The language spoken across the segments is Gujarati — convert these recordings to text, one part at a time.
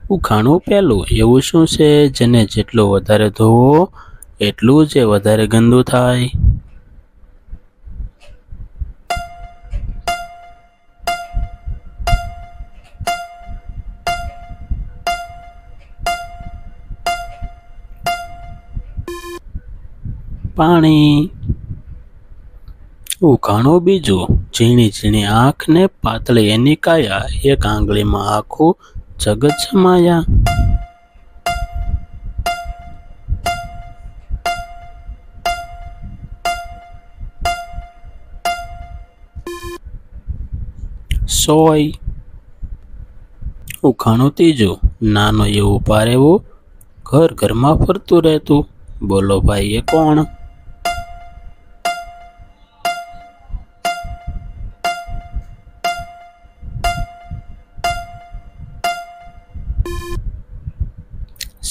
ઉખાણું પહેલું એવું શું છે જેને જેટલું વધારે ધોવો એટલું જ એ વધારે ગંદુ થાય? પાણી. ઉખાણું બીજું ઝીણી ઝીણી આંખ ને પાતળી એની કાયા, એક આંગળીમાં આખું જગત સમાયા. સોય. ઉખાણું ત્રીજું નાનો એવું પારેવું, ઘર ઘરમાં ફરતું રહેતું. બોલો ભાઈ, એ કોણ?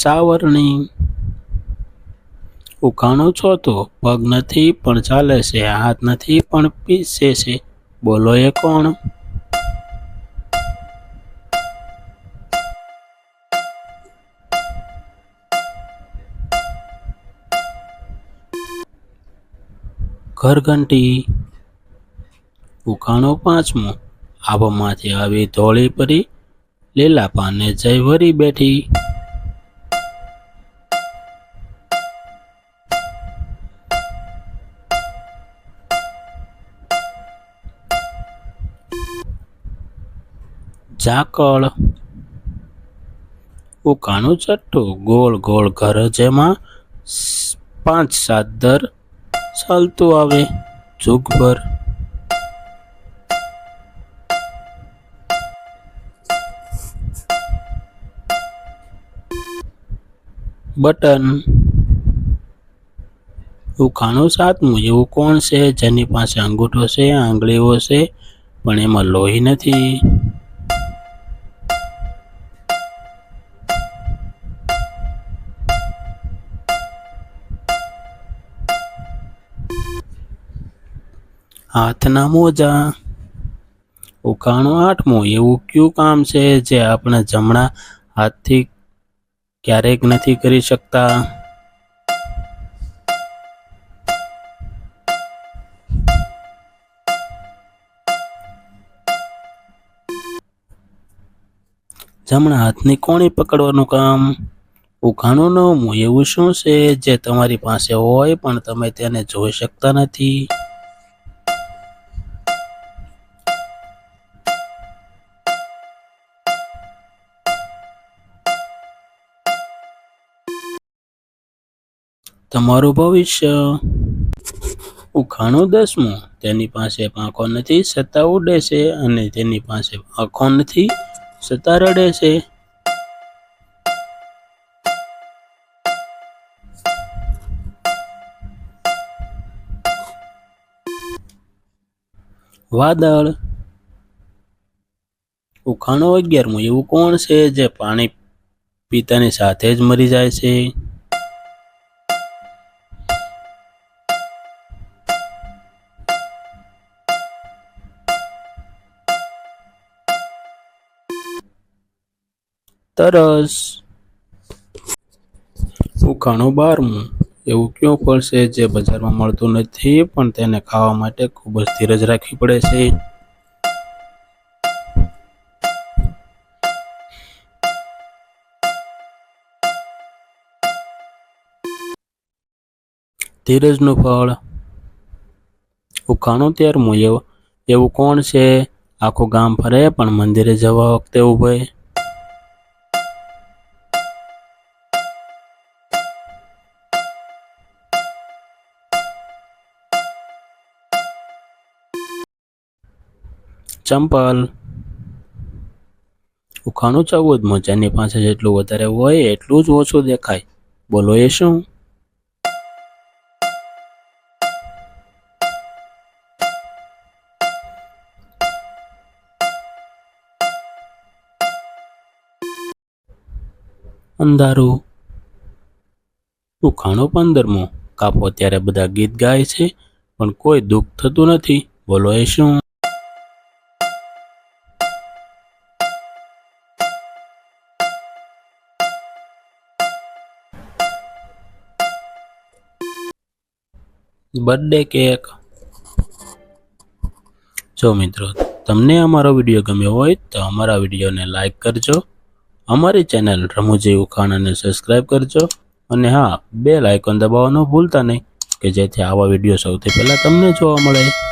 સાવરણી. ઉખાણું ચોથું પગ નથી પણ ચાલે છે, હાથ નથી પણ પીસે છે. બોલો, એ કોણ? ઘરઘંટી. ઉખાણું પાંચમું આબમાંથી આવી ધોળી પરી, લીલા પાને જઈ વરી બેઠી. ઝાકળ. ઉખાણું છઠ્ઠું ગોળ ગોળ ઘર જેમાં 5-7 દર ચાલતું આવે જુગભર. બટન. ઉખાણું સાતમું એવું કોણ છે જેની પાસે અંગૂઠો છે, આંગળીઓ છે, પણ એમાં લોહી નથી? હાથના મોજા. ઉખાણું આઠમું એવું કયું કામ છે જે આપણે જમણા હાથથી ક્યારેક નથી કરી શકતા? જમણા હાથની કોણી પકડવાનું કામ. ઉખાણું નવમું એવું શું છે જે તમારી પાસે હોય પણ તમે તેને જોઈ શકતા નથી? તમારું ભવિષ્ય. ઉખાણું દસમું તેની પાસે પાંખો નથી છતાં ઉડે છે, અને તેની પાસે આંખો નથી છતાં રડે છે. વાદળ. ઉખાણું 11મું એવું કોણ છે જે પાણી પીતાની સાથે જ મરી જાય છે? તરસ. ઉખાણું 12મું એવું કયું ફળ છે જે બજારમાં મળતું નથી પણ તેને ખાવા માટે ખૂબ જ ધીરજ રાખવી પડે છે? ધીરજનું ફળ. ઉખાણું 13મું એવું કોણ છે આખું ગામ ફરે પણ મંદિરે જવા વખતે ઊભે? ચંપલ. ઉખાણું 14મું જેની પાસે જેટલું વધારે હોય એટલું જ ઓછું દેખાય. બોલો, એ શું? અંધારું. ઉખાણું 15મું કાપો ત્યારે બધા ગીત ગાય છે પણ કોઈ દુઃખ થતું નથી. બોલો, એ શું? Birthday cake. જો મિત્રો તમને અમારો વિડીયો ગમ્યો હોય તો અમારા વિડીયોને લાઈક કરજો, અમારી ચેનલ રમૂજી ઉખાણાને સબસ્ક્રાઈબ કરજો અને હા, બેલ આઇકોન દબાવવાનું ભૂલતા નહીં કે જેથી આવા વિડીયો સૌથી પહેલા તમને જોવા મળે।